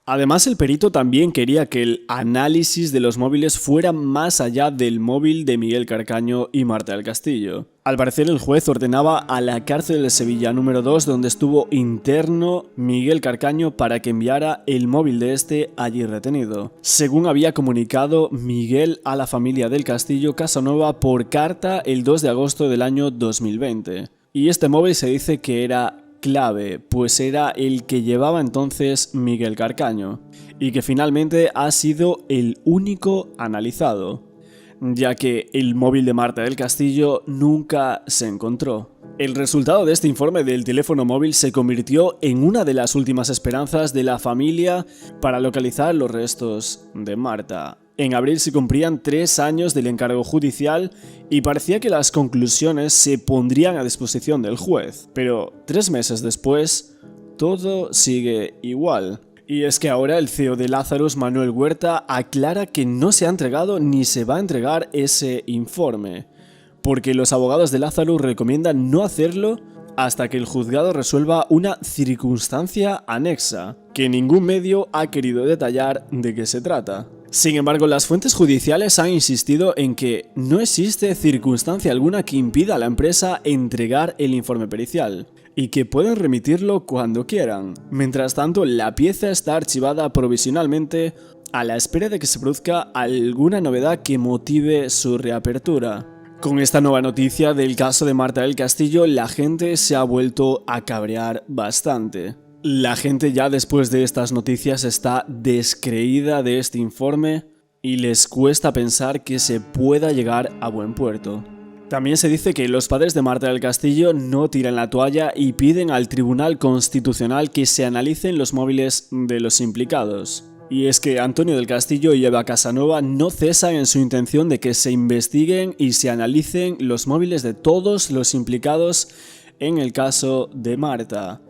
Además, el perito también quería que el análisis de los móviles fuera más allá del móvil de Miguel Carcaño y Marta del Castillo. Al parecer, el juez ordenaba a la cárcel de Sevilla número 2, donde estuvo interno Miguel Carcaño, para que enviara el móvil de este allí retenido, según había comunicado Miguel a la familia del Castillo Casanueva por carta el 2 de agosto del año 2020. Y este móvil se dice que era clave, pues era el que llevaba entonces Miguel Carcaño, y que finalmente ha sido el único analizado, ya que el móvil de Marta del Castillo nunca se encontró. El resultado de este informe del teléfono móvil se convirtió en una de las últimas esperanzas de la familia para localizar los restos de Marta. En abril se cumplían 3 años del encargo judicial y parecía que las conclusiones se pondrían a disposición del juez. Pero 3 meses después, todo sigue igual. Y es que ahora el CEO de Lazarus, Manuel Huerta, aclara que no se ha entregado ni se va a entregar ese informe, porque los abogados de Lazarus recomiendan no hacerlo hasta que el juzgado resuelva una circunstancia anexa, que ningún medio ha querido detallar de qué se trata. Sin embargo, las fuentes judiciales han insistido en que no existe circunstancia alguna que impida a la empresa entregar el informe pericial, y que pueden remitirlo cuando quieran. Mientras tanto, la pieza está archivada provisionalmente a la espera de que se produzca alguna novedad que motive su reapertura. Con esta nueva noticia del caso de Marta del Castillo, la gente se ha vuelto a cabrear bastante. La gente ya después de estas noticias está descreída de este informe y les cuesta pensar que se pueda llegar a buen puerto. También se dice que los padres de Marta del Castillo no tiran la toalla y piden al Tribunal Constitucional que se analicen los móviles de los implicados. Y es que Antonio del Castillo y Eva Casanova no cesan en su intención de que se investiguen y se analicen los móviles de todos los implicados en el caso de Marta.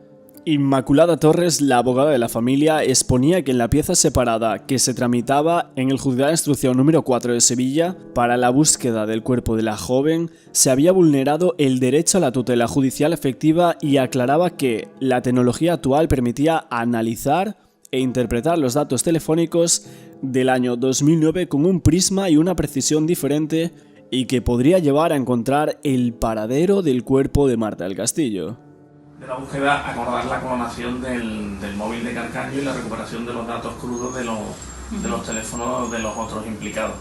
Inmaculada Torres, la abogada de la familia, exponía que en la pieza separada que se tramitaba en el Juzgado de Instrucción número 4 de Sevilla para la búsqueda del cuerpo de la joven se había vulnerado el derecho a la tutela judicial efectiva y aclaraba que la tecnología actual permitía analizar e interpretar los datos telefónicos del año 2009 con un prisma y una precisión diferente y que podría llevar a encontrar el paradero del cuerpo de Marta del Castillo. De la búsqueda, acordar la clonación del móvil de Carcaño y la recuperación de los datos crudos de los teléfonos de los otros implicados.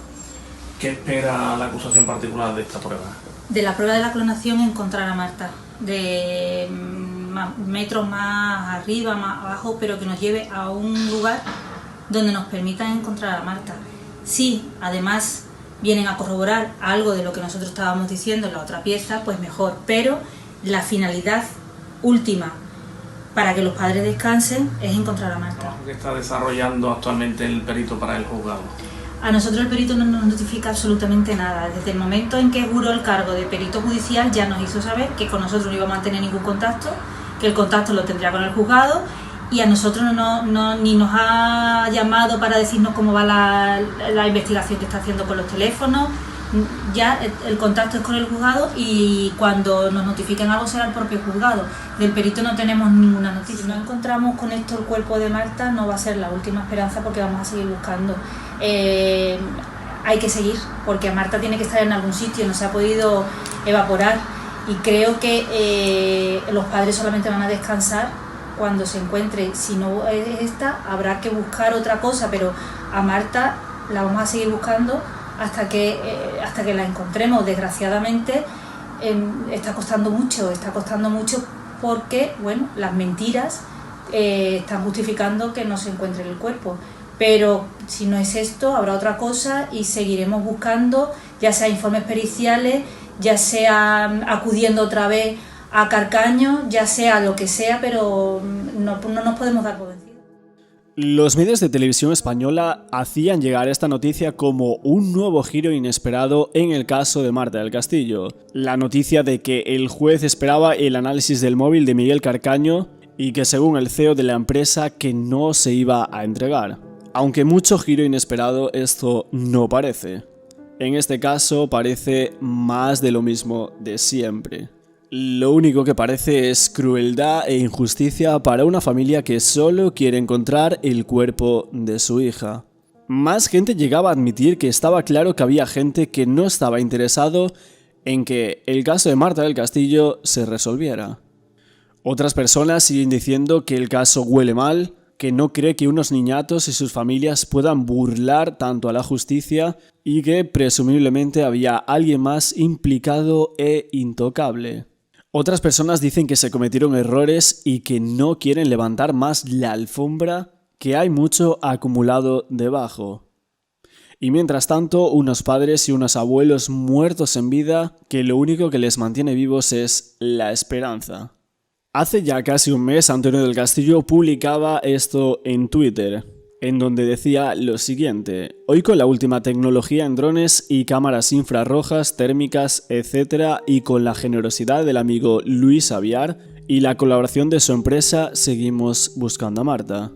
¿Qué espera la acusación particular de esta prueba? De la prueba de la clonación encontrar a Marta, de metros más arriba, más abajo, pero que nos lleve a un lugar donde nos permita encontrar a Marta. Sí, además vienen a corroborar algo de lo que nosotros estábamos diciendo en la otra pieza, pues mejor, pero la finalidad última para que los padres descansen es encontrar a Marta. ¿Qué está desarrollando actualmente el perito para el juzgado? A nosotros el perito no nos notifica absolutamente nada. Desde el momento en que juró el cargo de perito judicial ya nos hizo saber que con nosotros no íbamos a tener ningún contacto, que el contacto lo tendría con el juzgado, y a nosotros ni nos ha llamado para decirnos cómo va la investigación que está haciendo con los teléfonos. Ya el contacto es con el juzgado y cuando nos notifiquen algo será el propio juzgado. Del perito no tenemos ninguna noticia. Si no encontramos con esto el cuerpo de Marta, no va a ser la última esperanza porque vamos a seguir buscando. Hay que seguir porque Marta tiene que estar en algún sitio, no se ha podido evaporar y creo que los padres solamente van a descansar cuando se encuentre. Si no es esta, habrá que buscar otra cosa, pero a Marta la vamos a seguir buscando hasta que la encontremos. Desgraciadamente está costando mucho porque bueno, las mentiras están justificando que no se encuentre el cuerpo, pero si no es esto habrá otra cosa y seguiremos buscando, ya sea informes periciales, ya sea acudiendo otra vez a Carcaño, ya sea lo que sea, pero no nos podemos dar por vencidos. Los medios de televisión española hacían llegar esta noticia como un nuevo giro inesperado en el caso de Marta del Castillo. La noticia de que el juez esperaba el análisis del móvil de Miguel Carcaño y que según el CEO de la empresa que no se iba a entregar. Aunque mucho giro inesperado esto no parece. En este caso parece más de lo mismo de siempre. Lo único que parece es crueldad e injusticia para una familia que solo quiere encontrar el cuerpo de su hija. Más gente llegaba a admitir que estaba claro que había gente que no estaba interesado en que el caso de Marta del Castillo se resolviera. Otras personas siguen diciendo que el caso huele mal, que no cree que unos niñatos y sus familias puedan burlar tanto a la justicia y que presumiblemente había alguien más implicado e intocable. Otras personas dicen que se cometieron errores y que no quieren levantar más la alfombra, que hay mucho acumulado debajo. Y mientras tanto, unos padres y unos abuelos muertos en vida, que lo único que les mantiene vivos es la esperanza. Hace ya casi un mes, Antonio del Castillo publicaba esto en Twitter, en donde decía lo siguiente: hoy con la última tecnología en drones y cámaras infrarrojas, térmicas, etc. y con la generosidad del amigo Luis Aviar y la colaboración de su empresa, seguimos buscando a Marta,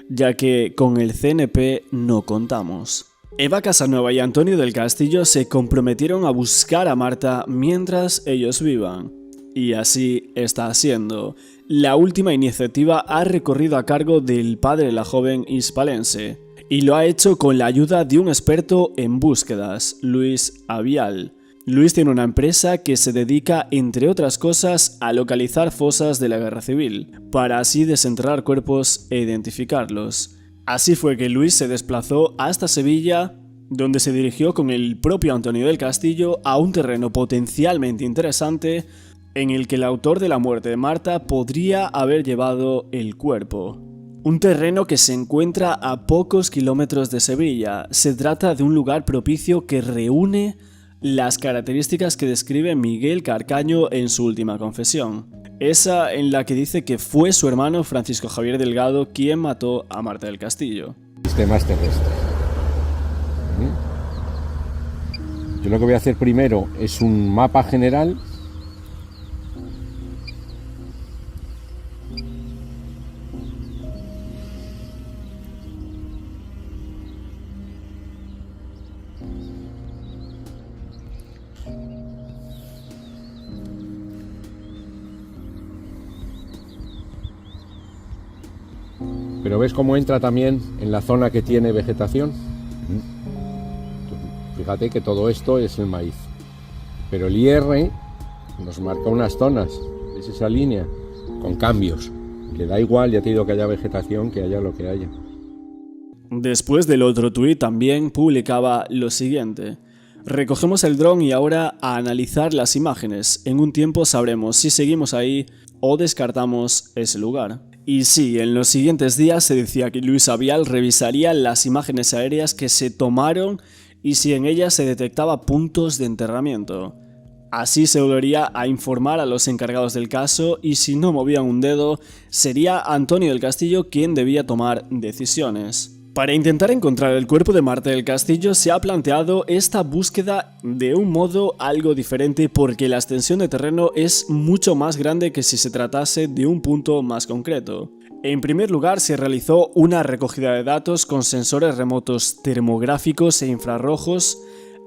ya que con el CNP no contamos. Eva Casanova y Antonio del Castillo se comprometieron a buscar a Marta mientras ellos vivan. Y así está siendo. La última iniciativa ha recorrido a cargo del padre de la joven hispalense y lo ha hecho con la ayuda de un experto en búsquedas, Luis Avial. Luis tiene una empresa que se dedica, entre otras cosas, a localizar fosas de la guerra civil, para así desenterrar cuerpos e identificarlos. Así fue que Luis se desplazó hasta Sevilla, donde se dirigió con el propio Antonio del Castillo a un terreno potencialmente interesante en el que el autor de la muerte de Marta podría haber llevado el cuerpo. Un terreno que se encuentra a pocos kilómetros de Sevilla. Se trata de un lugar propicio que reúne las características que describe Miguel Carcaño en su última confesión. Esa en la que dice que fue su hermano Francisco Javier Delgado quien mató a Marta del Castillo. sistemas terrestres. Yo lo que voy a hacer primero es un mapa general. Pero ves cómo entra también en la zona que tiene vegetación. Fíjate que todo esto es el maíz. Pero el IR nos marca unas zonas, es esa línea, con cambios. Le da igual, ya te digo, que haya vegetación, que haya lo que haya. Después del otro tuit también publicaba lo siguiente: recogemos el dron y ahora a analizar las imágenes. En un tiempo sabremos si seguimos ahí o descartamos ese lugar. Y sí, en los siguientes días se decía que Luis Avial revisaría las imágenes aéreas que se tomaron y si en ellas se detectaba puntos de enterramiento. Así se volvería a informar a los encargados del caso y si no movían un dedo, sería Antonio del Castillo quien debía tomar decisiones. Para intentar encontrar el cuerpo de Marta del Castillo se ha planteado esta búsqueda de un modo algo diferente porque la extensión de terreno es mucho más grande que si se tratase de un punto más concreto. En primer lugar, se realizó una recogida de datos con sensores remotos termográficos e infrarrojos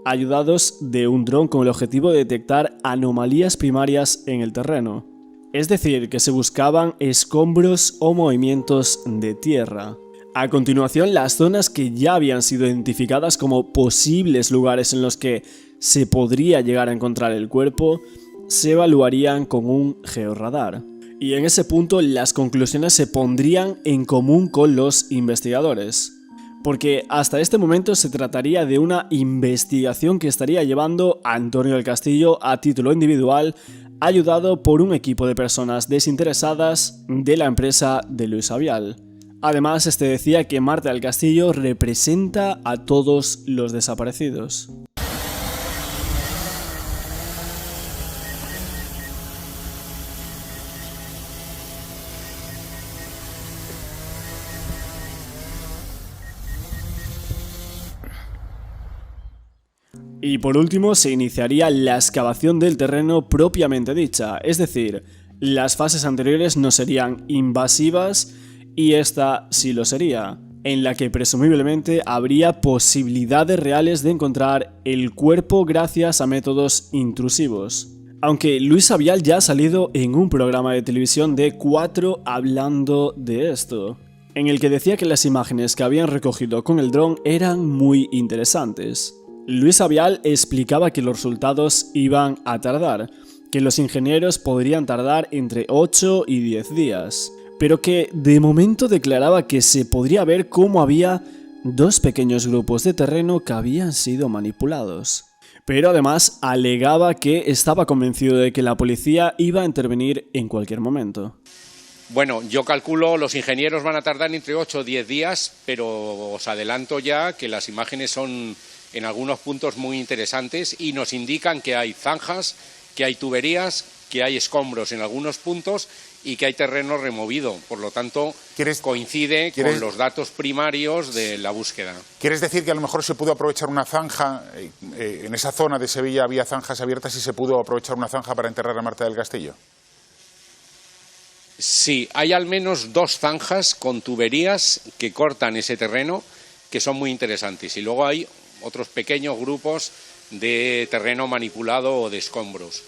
ayudados de un dron con el objetivo de detectar anomalías primarias en el terreno. Es decir, que se buscaban escombros o movimientos de tierra. A continuación, las zonas que ya habían sido identificadas como posibles lugares en los que se podría llegar a encontrar el cuerpo, se evaluarían con un georradar. Y en ese punto las conclusiones se pondrían en común con los investigadores. Porque hasta este momento se trataría de una investigación que estaría llevando Antonio del Castillo a título individual, ayudado por un equipo de personas desinteresadas de la empresa de Luis Avial. Además, este decía que Marta del Castillo representa a todos los desaparecidos. Y por último, se iniciaría la excavación del terreno propiamente dicha, es decir, las fases anteriores no serían invasivas y esta sí lo sería, en la que presumiblemente habría posibilidades reales de encontrar el cuerpo gracias a métodos intrusivos. Aunque Luis Avial ya ha salido en un programa de televisión de 4 hablando de esto, en el que decía que las imágenes que habían recogido con el dron eran muy interesantes. Luis Avial explicaba que los resultados iban a tardar, que los ingenieros podrían tardar entre 8 y 10 días, pero que de momento declaraba que se podría ver cómo había 2 pequeños grupos de terreno que habían sido manipulados. Pero además alegaba que estaba convencido de que la policía iba a intervenir en cualquier momento. Bueno, yo calculo los ingenieros van a tardar entre 8 o 10 días, pero os adelanto ya que las imágenes son en algunos puntos muy interesantes y nos indican que hay zanjas, que hay tuberías, que hay escombros en algunos puntos y que hay terreno removido. Por lo tanto, coincide con los datos primarios de la búsqueda. ¿Quieres decir que a lo mejor se pudo aprovechar una zanja? En esa zona de Sevilla había zanjas abiertas y se pudo aprovechar una zanja para enterrar a Marta del Castillo. Sí, hay al menos 2 zanjas con tuberías que cortan ese terreno que son muy interesantes. Y luego hay otros pequeños grupos de terreno manipulado o de escombros.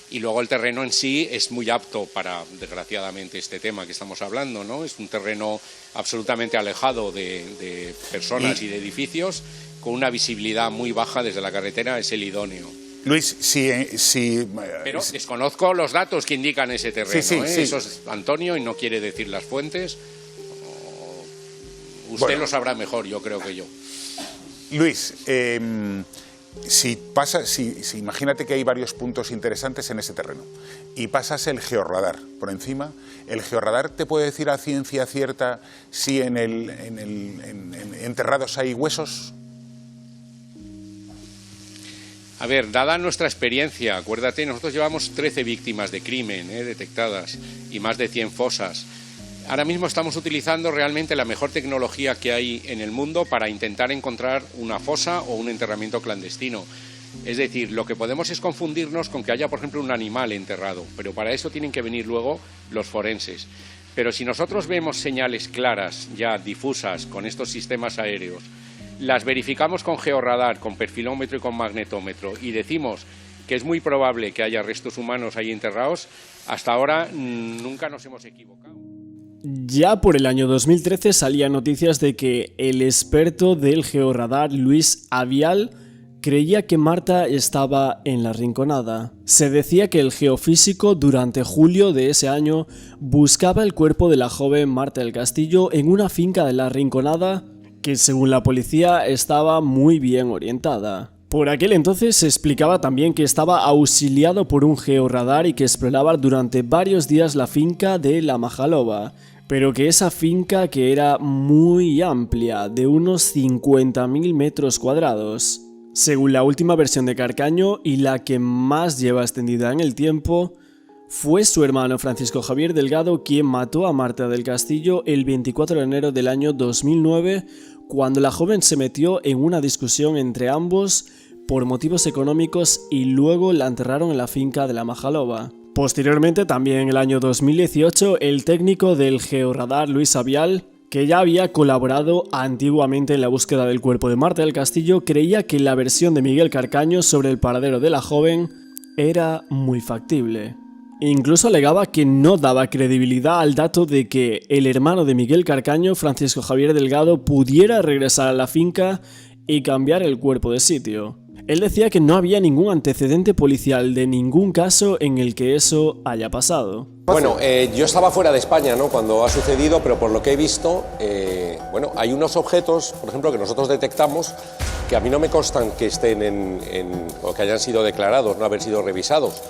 Y luego el terreno en sí es muy apto para, desgraciadamente, este tema que estamos hablando, ¿no? Es un terreno absolutamente alejado de personas y de edificios, con una visibilidad muy baja desde la carretera, es el idóneo. Luis, Pero desconozco los datos que indican ese terreno, sí. Eso es Antonio y no quiere decir las fuentes. Usted lo sabrá mejor, yo creo que yo. Luis, imagínate que hay varios puntos interesantes en ese terreno y pasas el georradar por encima, ¿el georradar te puede decir a ciencia cierta si en enterrados hay huesos? A ver, dada nuestra experiencia, acuérdate, nosotros llevamos 13 víctimas de crimen detectadas y más de 100 fosas. Ahora mismo estamos utilizando realmente la mejor tecnología que hay en el mundo para intentar encontrar una fosa o un enterramiento clandestino. Es decir, lo que podemos es confundirnos con que haya, por ejemplo, un animal enterrado, pero para eso tienen que venir luego los forenses. Pero si nosotros vemos señales claras, ya difusas, con estos sistemas aéreos, las verificamos con georradar, con perfilómetro y con magnetómetro, y decimos que es muy probable que haya restos humanos ahí enterrados, hasta ahora nunca nos hemos equivocado. Ya por el año 2013 salían noticias de que el experto del georradar Luis Avial creía que Marta estaba en la Rinconada. Se decía que el geofísico durante julio de ese año buscaba el cuerpo de la joven Marta del Castillo en una finca de la Rinconada que, según la policía, estaba muy bien orientada. Por aquel entonces se explicaba también que estaba auxiliado por un georradar y que exploraba durante varios días la finca de La Majaloba, pero que esa finca que era muy amplia, de unos 50.000 metros cuadrados. Según la última versión de Carcaño y la que más lleva extendida en el tiempo, fue su hermano Francisco Javier Delgado quien mató a Marta del Castillo el 24 de enero del año 2009, cuando la joven se metió en una discusión entre ambos por motivos económicos y luego la enterraron en la finca de La Majaloba. Posteriormente, también en el año 2018, el técnico del georradar Luis Avial, que ya había colaborado antiguamente en la búsqueda del cuerpo de Marta del Castillo, creía que la versión de Miguel Carcaño sobre el paradero de la joven era muy factible. Incluso alegaba que no daba credibilidad al dato de que el hermano de Miguel Carcaño, Francisco Javier Delgado, pudiera regresar a la finca y cambiar el cuerpo de sitio. Él decía que no había ningún antecedente policial de ningún caso en el que eso haya pasado. Bueno, yo estaba fuera de España, ¿no?, cuando ha sucedido, pero por lo que he visto, bueno, hay unos objetos, por ejemplo, que nosotros detectamos, que a mí no me constan que estén o que hayan sido declarados, no haber sido revisados.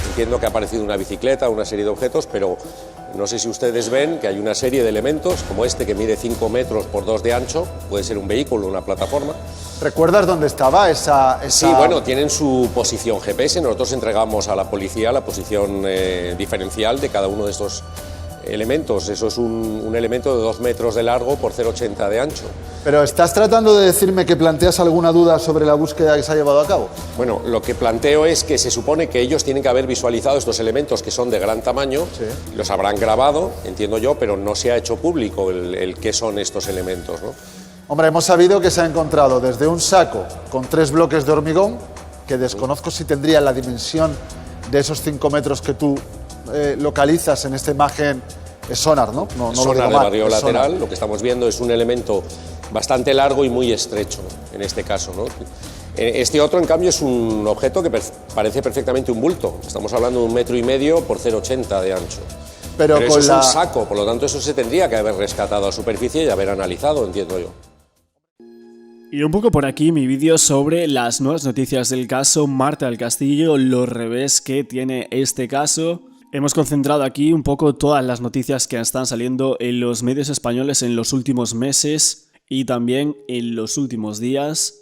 Entiendo que ha aparecido una bicicleta, una serie de objetos, pero no sé si ustedes ven que hay una serie de elementos, como este que mide 5 metros por 2 de ancho, puede ser un vehículo, una plataforma. ¿Recuerdas dónde estaba esa...? Sí, bueno, tienen su posición GPS, nosotros entregamos a la policía la posición diferencial de cada uno de estos elementos. Eso es un elemento de 2 metros de largo por 0,80 de ancho. Pero ¿estás tratando de decirme que planteas alguna duda sobre la búsqueda que se ha llevado a cabo? Bueno, lo que planteo es que se supone que ellos tienen que haber visualizado estos elementos que son de gran tamaño, sí. Los habrán grabado, entiendo yo, pero no se ha hecho público el qué son estos elementos, ¿no? Hombre, hemos sabido que se ha encontrado desde un saco con 3 bloques de hormigón, que desconozco si tendría la dimensión de esos 5 metros que tú localizas en esta imagen. Es sonar, ¿no? No sonar de barrio lateral, lo que estamos viendo es un elemento bastante largo y muy estrecho, en este caso, ¿no? Este otro, en cambio, es un objeto que parece perfectamente un bulto. Estamos hablando de 1,5 metros por 0,80 de ancho. Pero eso es un saco, por lo tanto eso se tendría que haber rescatado a superficie y haber analizado, entiendo yo. Y un poco por aquí mi vídeo sobre las nuevas noticias del caso Marta del Castillo, los revés que tiene este caso. Hemos concentrado aquí un poco todas las noticias que están saliendo en los medios españoles en los últimos meses y también en los últimos días.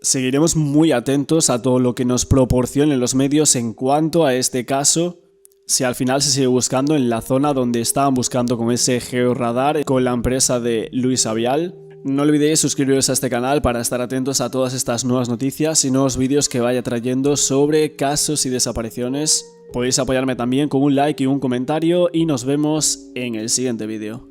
Seguiremos muy atentos a todo lo que nos proporcionen los medios en cuanto a este caso. Si al final se sigue buscando en la zona donde estaban buscando con ese georradar con la empresa de Luis Avial. No olvidéis suscribiros a este canal para estar atentos a todas estas nuevas noticias y nuevos vídeos que vaya trayendo sobre casos y desapariciones. Podéis apoyarme también con un like y un comentario y nos vemos en el siguiente vídeo.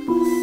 Adiós.